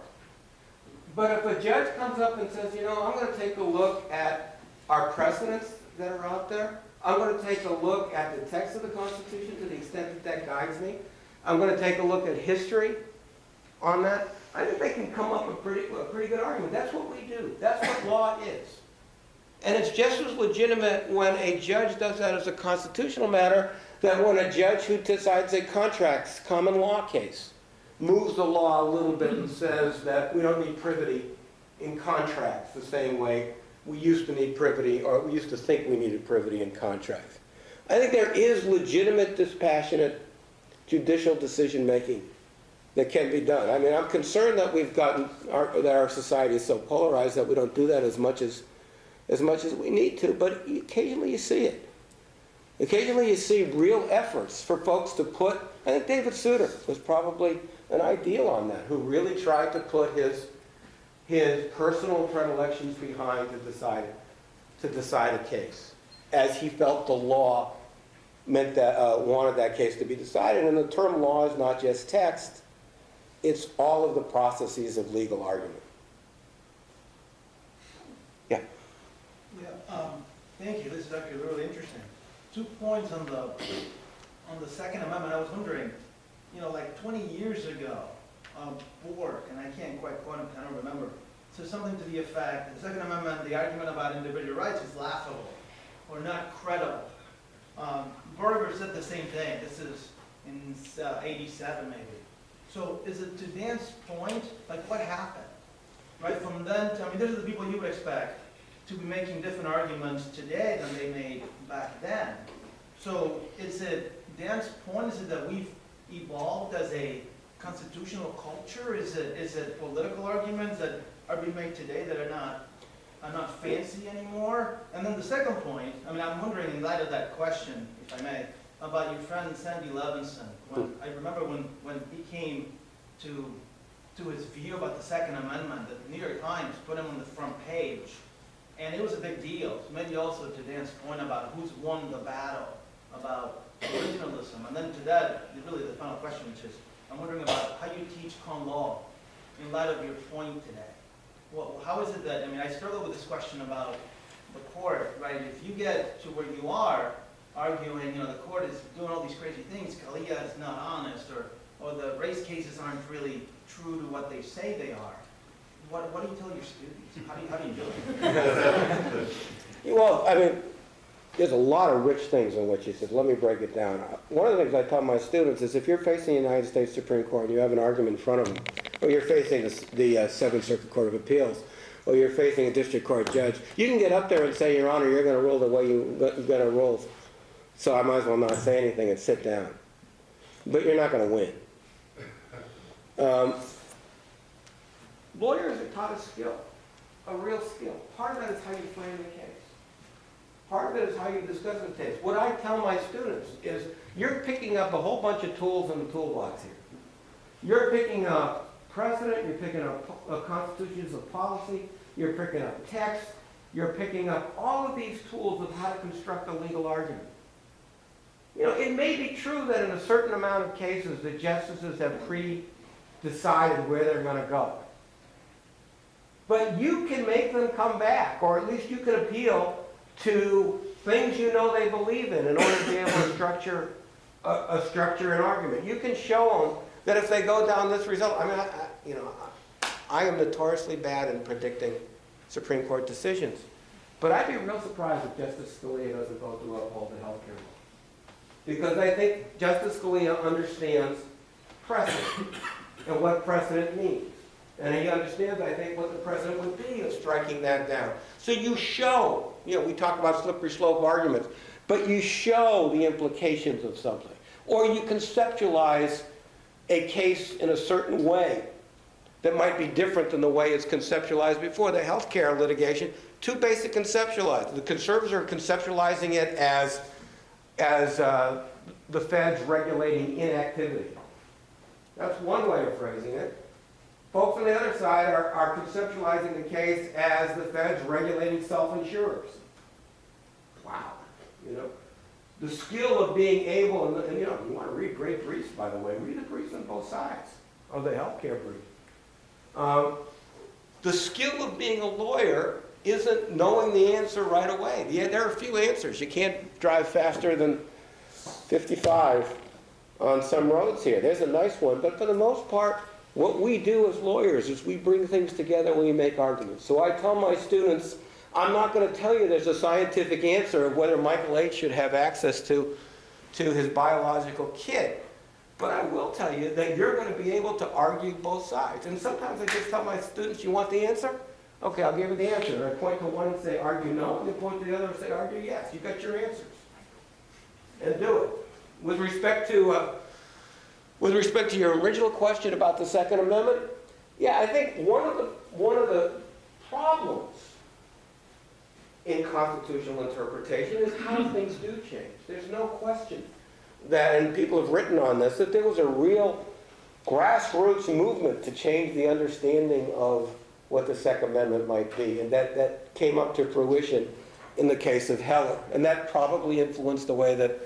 But if a judge comes up and says, I'm going to take a look at our precedents that are out there, I'm going to take a look at the text of the Constitution to the extent that guides me, I'm going to take a look at history on that, I think they can come up with a pretty good argument. That's what we do. That's what law is. And it's just as legitimate when a judge does that as a constitutional matter that when a judge who decides a contracts common law case moves the law a little bit and says that we don't need privity in contracts the same way we used to need privity, or we used to think we needed privity in contracts. I think there is legitimate dispassionate judicial decision-making that can be done. I mean, I'm concerned that that our society is so polarized that we don't do that as much as we need to, but occasionally you see it. Occasionally you see real efforts for folks to put, I think David Souter was probably an ideal on that, who really tried to put his personal predilections behind to decide a case, as he felt the law meant that wanted that case to be decided. And the term law is not just text, it's all of the processes of legal argument. Yeah. Yeah, thank you. This is actually really interesting. 2 points on the Second Amendment. I was wondering, like 20 years ago, Bork, and I can't quite quote him, I don't remember, said something to the effect that the Second Amendment, the argument about individual rights is laughable or not credible. Berger said the same thing. This is in 87 maybe. So is it to Dan's point, like what happened? Right, from then to, these are the people you would expect to be making different arguments today than they made back then. So is it, Dan's point, is it that we've evolved as a constitutional culture? Is it political arguments that are being made today that are not fancy anymore? And then the second point, I'm wondering in light of that question, if I may, about your friend Sandy Levinson. I remember when he came to his view about the Second Amendment, the New York Times put him on the front page. And it was a big deal. Maybe also to Dan's point about who's won the battle about originalism. And then to that, really the final question, which is, I'm wondering about how you teach con law in light of your point today. Well, how is it that, I struggle with this question about the court, right? If you get to where you are arguing, the court is doing all these crazy things, Scalia is not honest, or the race cases aren't really true to what they say they are. What do you tell your students? How do you do it? Well, there's a lot of rich things in what you said. Let me break it down. One of the things I tell my students is if you're facing the United States Supreme Court and you have an argument in front of them, or you're facing the Seventh Circuit Court of Appeals, or you're facing a district court judge, you can get up there and say, Your Honor, you're going to rule the way you're going to rule, so I might as well not say anything and sit down. But you're not going to win. Lawyers are taught a skill, a real skill. Part of that is how you frame the case. Part of it is how you discuss the case. What I tell my students is you're picking up a whole bunch of tools in the toolbox here. You're picking up precedent, you're picking up constitutions of policy, you're picking up text, you're picking up all of these tools of how to construct a legal argument. It may be true that in a certain amount of cases the justices have decided where they're going to go. But you can make them come back, or at least you can appeal to things they believe in order to be able to structure an argument. You can show them that if they go down this result, I am notoriously bad in predicting Supreme Court decisions, but I'd be real surprised if Justice Scalia doesn't vote to uphold the health care law. Because I think Justice Scalia understands precedent and what precedent means. And he understands, I think, what the precedent would be of striking that down. So you show, we talk about slippery slope arguments, but you show the implications of something. Or you conceptualize a case in a certain way that might be different than the way it's conceptualized before. The healthcare litigation, too basic conceptualized. The conservatives are conceptualizing it as the feds regulating inactivity. That's one way of phrasing it. Folks on the other side are conceptualizing the case as the feds regulating self-insurers. Wow. The skill of being able, and you want to read great briefs, by the way, read the briefs on both sides of the healthcare brief. The skill of being a lawyer isn't knowing the answer right away. There are a few answers. You can't drive faster than 55 on some roads here. There's a nice one, but for the most part, what we do as lawyers is we bring things together when we make arguments. So I tell my students, I'm not going to tell you there's a scientific answer of whether Michael H. should have access to his biological kid. But I will tell you that you're going to be able to argue both sides. And sometimes I just tell my students, you want the answer? Okay, I'll give you the answer. And I point to one and say, argue no. And I point to the other and say, argue yes. You got your answers. And do it. With respect to With respect to your original question about the Second Amendment, yeah, I think one of the problems in constitutional interpretation is how things do change. There's no question that, and people have written on this, that there was a real grassroots movement to change the understanding of what the Second Amendment might be, and that came up to fruition in the case of Heller, and that probably influenced the way that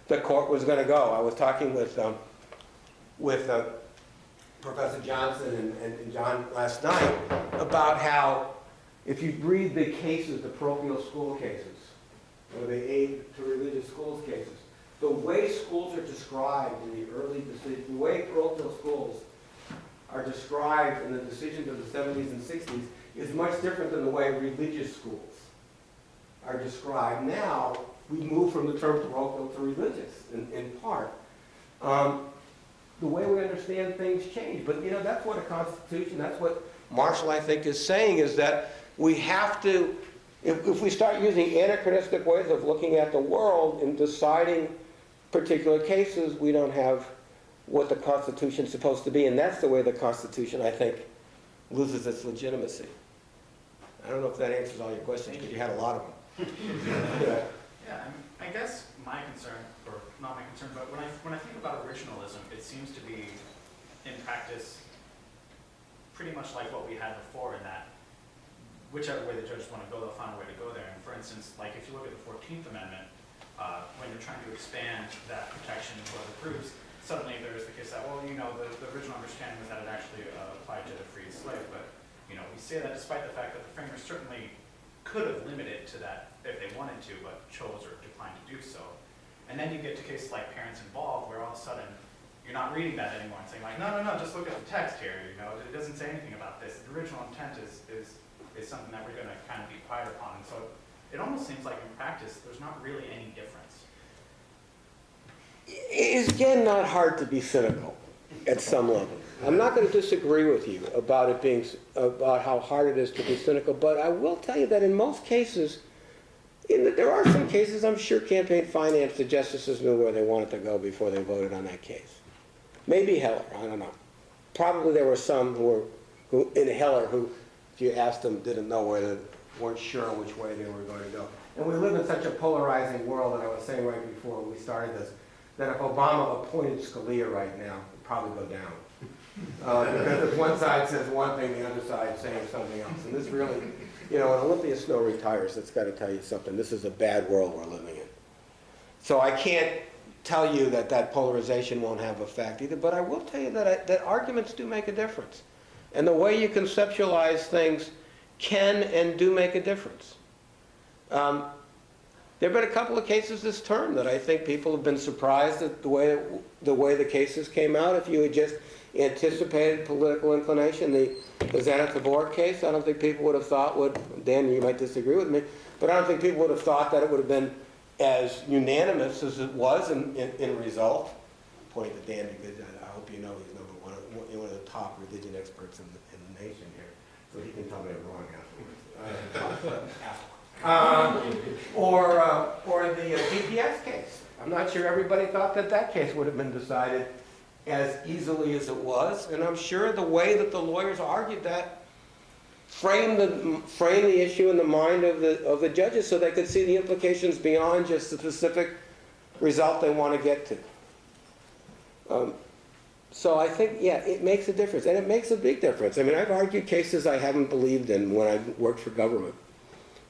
the court was going to go. I was talking with Professor Johnson and John last night about how, if you read the cases, the parochial school cases, or the aid to religious schools cases, the way schools are described in the early decisions, the way parochial schools are described in the decisions of the 70s and 60s is much different than the way religious schools are described. Now, we move from the term parochial to religious, in part. The way we understand things change. But, you know, that's what a constitution, that's what Marshall, I think, is saying, is that we have to, if we start using anachronistic ways of looking at the world and deciding particular cases, we don't have what the Constitution's supposed to be. And that's the way the Constitution, I think, loses its legitimacy. I don't know if that answers all your questions, because you had a lot of them. Yeah. Yeah, I guess my concern, or not my concern, but when I think about originalism, it seems to be, in practice, pretty much like what we had before, in that whichever way the judges want to go, they'll find a way to go there. And for instance, like if you look at the 14th Amendment, when you're trying to expand that protection for the groups, suddenly there's the case that, well, you know, the original understanding was that it actually applied to the freed slave, but, you know, we say that despite the fact that the framers certainly could have limited to that if they wanted to, but chose or declined to do so. And then you get to cases like Parents Involved, where all of a sudden you're not reading that anymore and saying like, no, just look at the text here, you know, it doesn't say anything about this. The original intent is something that we're going to kind of be quiet upon. And so it almost seems like in practice, there's not really any difference. It's again not hard to be cynical at some level. I'm not going to disagree with you about it being, about how hard it is to be cynical, but I will tell you that in most cases, there are some cases, I'm sure campaign finance, the justices knew where they wanted to go before they voted on that case. Maybe Heller, I don't know. Probably there were some who in Heller who, if you asked them, didn't know weren't sure which way they were going to go. And we live in such a polarizing world that I was saying right before we started this, that if Obama appointed Scalia right now, it'd probably go down. Because if one side says one thing, the other side saying something else. And this really, you know, when Olympia Snow retires, that's got to tell you something. This is a bad world we're living in. So I can't tell you that polarization won't have effect either, but I will tell you that arguments do make a difference. And the way you conceptualize things can and do make a difference. There have been a couple of cases this term that I think people have been surprised at the way the cases came out. If you had just anticipated political inclination, the Zenith Board case, I don't think people would have thought Dan, you might disagree with me, but I don't think people would have thought that it would have been as unanimous as it was in result. Pointing to Dan, because I hope you know he's one of the top religion experts in the nation here, so he can tell me I'm wrong afterwards. Or the DPS case. I'm not sure everybody thought that case would have been decided as easily as it was, and I'm sure the way that the lawyers argued that framed the issue in the mind of the judges so they could see the implications beyond just the specific result they want to get to. So I think, yeah, it makes a difference, and it makes a big difference. I mean, I've argued cases I haven't believed in when I worked for government,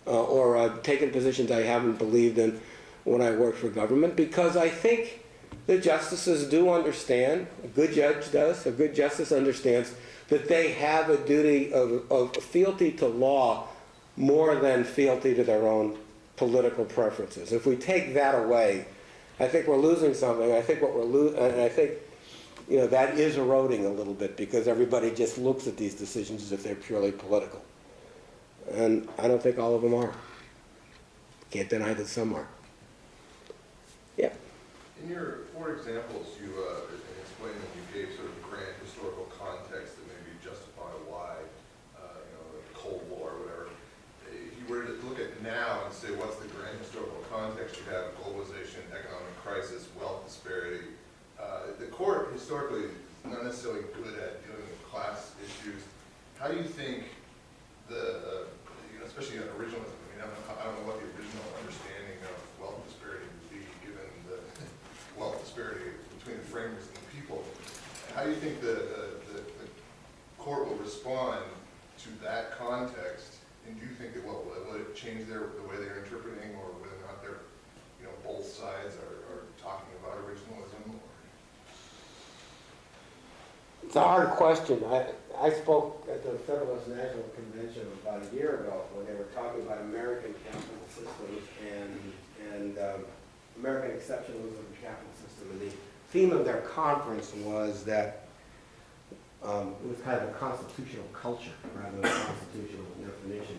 or I've taken positions I haven't believed in when I worked for government, because I think the justices do understand, a good judge does, a good justice understands that they have a duty of fealty to law more than fealty to their own political preferences. If we take that away, I think we're losing something. I think and I think, you know, that is eroding a little bit because everybody just looks at these decisions as if they're purely political. And I don't think all of them are. Can't deny that some are. Yeah. In your four examples, you explained that you gave sort of grand historical context that maybe justify why, the Cold War or whatever. If you were to look at now and say what's the grand historical context, you have globalization, economic crisis, wealth disparity. The court has historically not necessarily good at dealing with class issues. How do you think especially in originalism, I mean, I don't know what the original understanding of wealth disparity would be given the wealth disparity between the framers and the people. How do you think the court will respond to that context? And do you think that will it change the way they're interpreting, or whether or not they're, both sides are talking about originalism? It's a hard question. I spoke at the Federalist National Convention about a year ago when they were talking about American capital systems and American exceptionalism of the capital system. And the theme of their conference was that it was kind of a constitutional culture rather than a constitutional definition,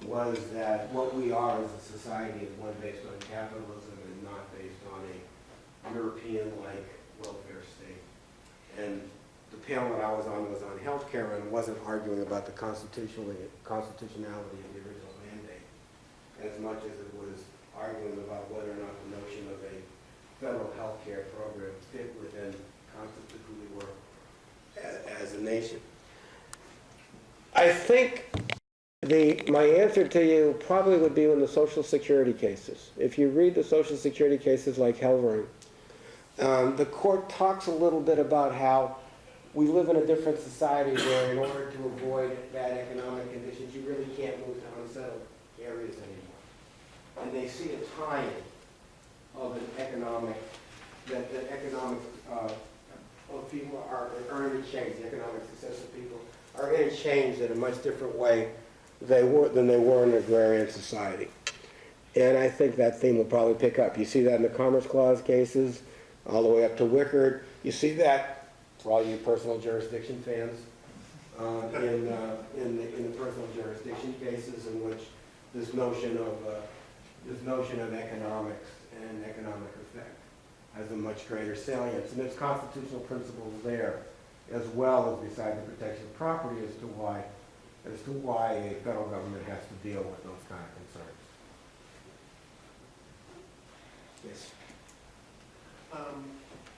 was that what we are as a society is one based on capitalism and not based on a European-like welfare state. And the panel that I was on healthcare and wasn't arguing about the constitutionality of the original mandate as much as it was arguing about whether or not the notion of a federal healthcare program fit within who we were as a nation. I think my answer to you probably would be in the Social Security cases. If you read the Social Security cases like Helvering, the court talks a little bit about how we live in a different society where in order to avoid bad economic conditions, you really can't move to unsettled areas anymore. And they see a time of an economic, that the economics of people are interchanged, the economic success of people are interchanged in a much different way than they were in an agrarian society. And I think that theme will probably pick up. You see that in the Commerce Clause cases, all the way up to Wickard. You see that, for all you personal jurisdiction fans, in the personal jurisdiction cases in which this notion of economics and economic effect has a much greater salience. And there's constitutional principles there, as well as beside the protection of property, as to why a federal government has to deal with those kind of concerns. Yes.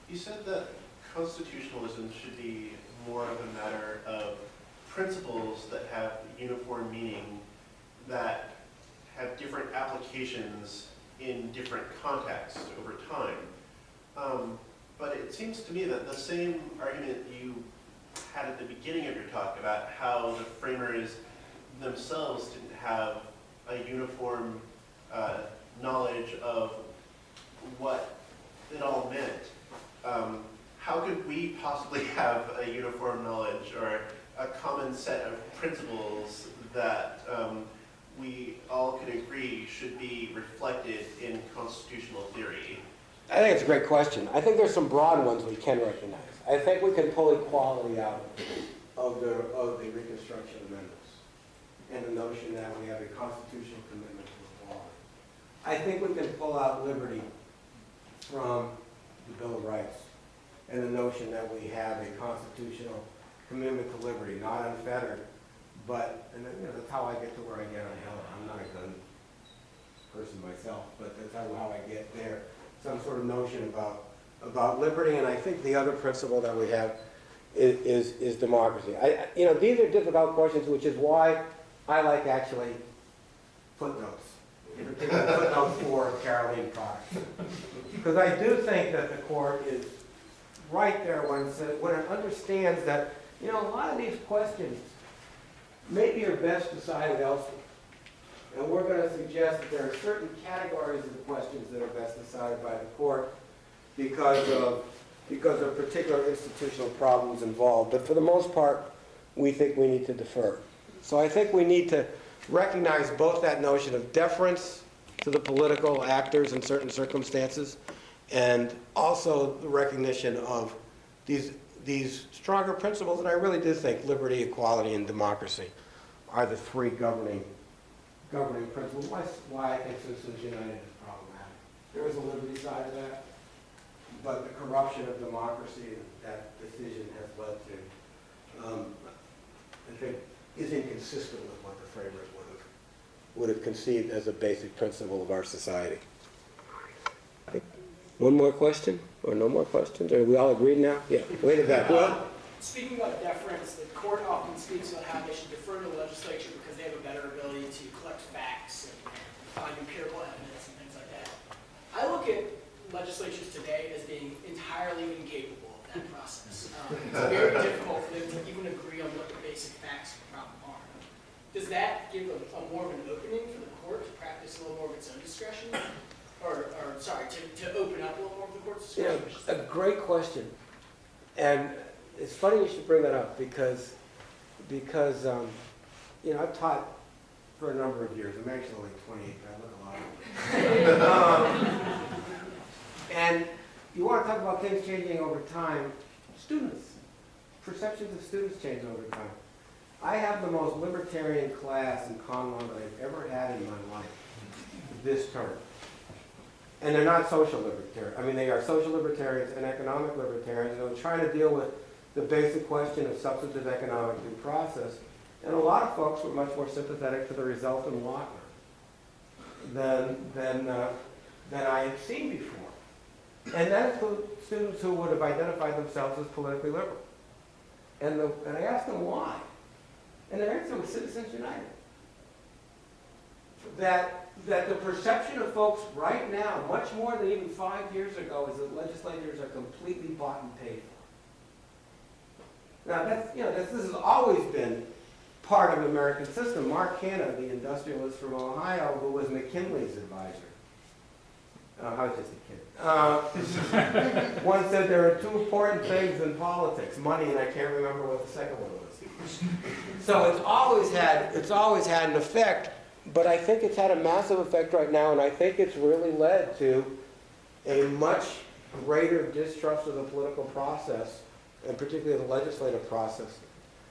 You said that constitutionalism should be more of a matter of principles that have uniform meaning, that have different applications in different contexts over time. But it seems to me that the same argument you had at the beginning of your talk about how the framers themselves didn't have a uniform knowledge of what it all meant. How could we possibly have a uniform knowledge or a common set of principles that we all could agree should be reflected in constitutional theory? I think it's a great question. I think there's some broad ones we can recognize. I think we can pull equality out of the Reconstruction Amendments and the notion that we have a constitutional commitment to equality. I think we can pull out liberty from the Bill of Rights and the notion that we have a constitutional commitment to liberty, not unfettered, but, and that's how I get to where I get on Heller. I'm not a gun person myself, but that's how I get there. Some sort of notion about liberty, and I think the other principle that we have is democracy. These are difficult questions, which is why I like actually footnotes, in particular footnotes for Caroline products. Because I do think that the court is right there when it understands that, a lot of these questions maybe are best decided elsewhere. And we're going to suggest that there are certain categories of the questions that are best decided by the court because of particular institutional problems involved. But for the most part, we think we need to defer. So I think we need to recognize both that notion of deference to the political actors in certain circumstances and also the recognition of these stronger principles. And I really do think liberty, equality, and democracy are the three governing principles. Why I think Citizens United is problematic. There is a liberty side of that, but the corruption of democracy that decision has led to, I think, is inconsistent with what the framers would have conceived as a basic principle of our society. One more question, or no more questions? Are we all agreed now? Yeah, way to back. Well, Speaking about deference, the court often speaks about how they should defer to the legislature because they have a better ability to collect facts and find empirical evidence and things like that. I look at legislatures today as being entirely incapable of that process. It's very difficult for them to even agree on what the basic facts of the problem are. Does that give a more of an opening for the court to practice a little more of its own discretion? Or sorry, to open up a little more of the court's yeah, discretion? a great question. And it's funny you should bring that up because I've taught for a number of years. I'm actually only 28, but I look a lot. And you want to talk about things changing over time. Students, perceptions of students change over time. I have the most libertarian class in con law that I've ever had in my life this term. And they're not social libertarians. I mean, they are social libertarians and economic libertarians. And they're trying to deal with the basic question of substantive economic due process. And a lot of folks were much more sympathetic to the result in Wagner than I had seen before. And that includes students who would have identified themselves as politically liberal. And I asked them why. And their answer was Citizens United. That the perception of folks right now, much more than even 5 years ago, is that legislators are completely bought and paid for. Now, this has always been part of the American system. Mark Hanna, the industrialist from Ohio, who was McKinley's advisor, I was just a kid, once said there are two important things in politics, money, and I can't remember what the second one was. So it's always had an effect, but I think it's had a massive effect right now, and I think it's really led to a much greater distrust of the political process, and particularly the legislative process,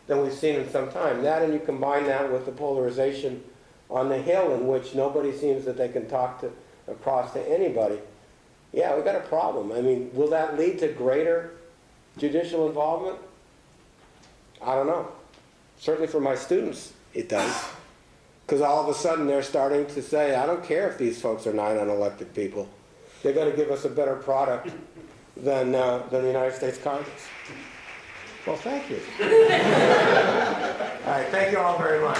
than we've seen in some time. That, and you combine that with the polarization on the Hill, in which nobody seems that they can talk across to anybody. Yeah, we've got a problem. I mean, will that lead to greater judicial involvement? I don't know. Certainly for my students, it does. Because all of a sudden they're starting to say, I don't care if these folks are 9 unelected people. They're going to give us a better product than the United States Congress. Well, thank you. All right, thank you all very much.